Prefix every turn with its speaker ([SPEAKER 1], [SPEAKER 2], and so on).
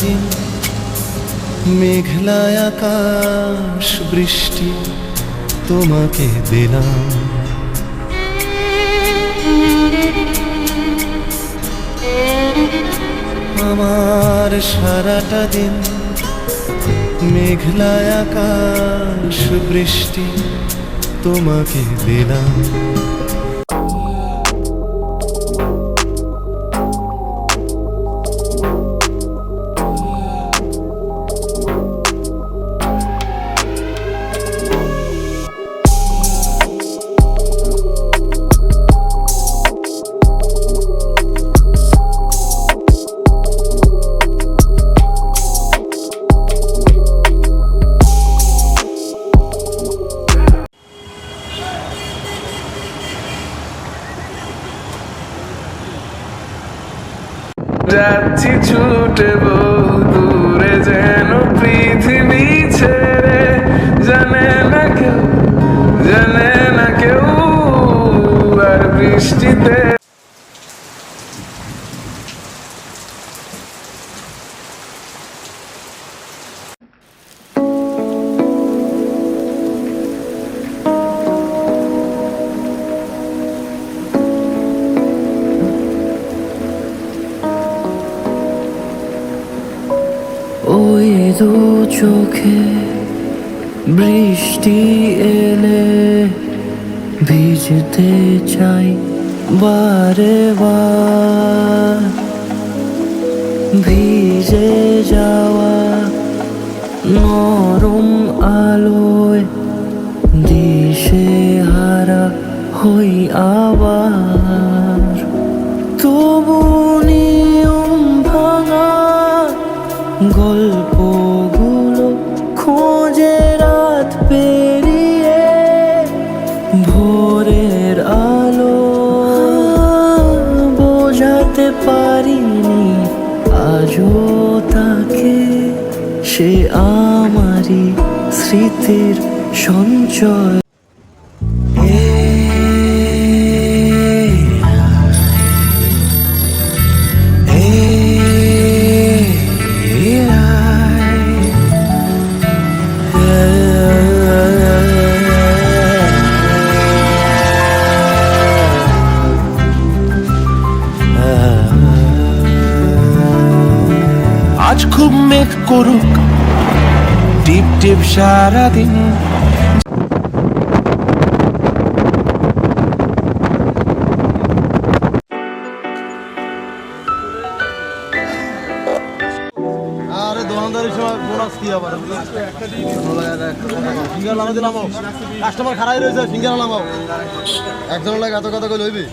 [SPEAKER 1] দিন মেঘলা আকাশ বৃষ্টি তোমাকে দিলাম। আমার সারাটা দিন মেঘলা আকাশ বৃষ্টি তোমাকে দিলাম।
[SPEAKER 2] যাচ্ছি ছুটে বহু দূরে যেন পৃথিবী ছেড়ে, জানে না কেউ আর বৃষ্টিতে।
[SPEAKER 3] ওই দু চোখে বৃষ্টি এলে ভিজতে চাই বারে বার, ভিজে যাওয়া নরম আলোয় দিশে হারা হই আবার। তবু নিয়ম ভাঙা গল্পগুলো খোঁজে রাত পেরিয়ে ভোরের আলো, বোঝাতে পারিনি আজও তাকে সে আমারই স্মৃতির সঞ্চয়।
[SPEAKER 1] আজ খুব মেঘ করুক টিপ টিপ সারাদিন,
[SPEAKER 4] আরে দোকানদারের সময় বোনাস কি আবার ফিঙ্গার লাগাই দিলাম, কাস্টমার খারাই রয়েছে ফিঙ্গার লাগাও, একজনের লাগে এত কথা কই লইবি।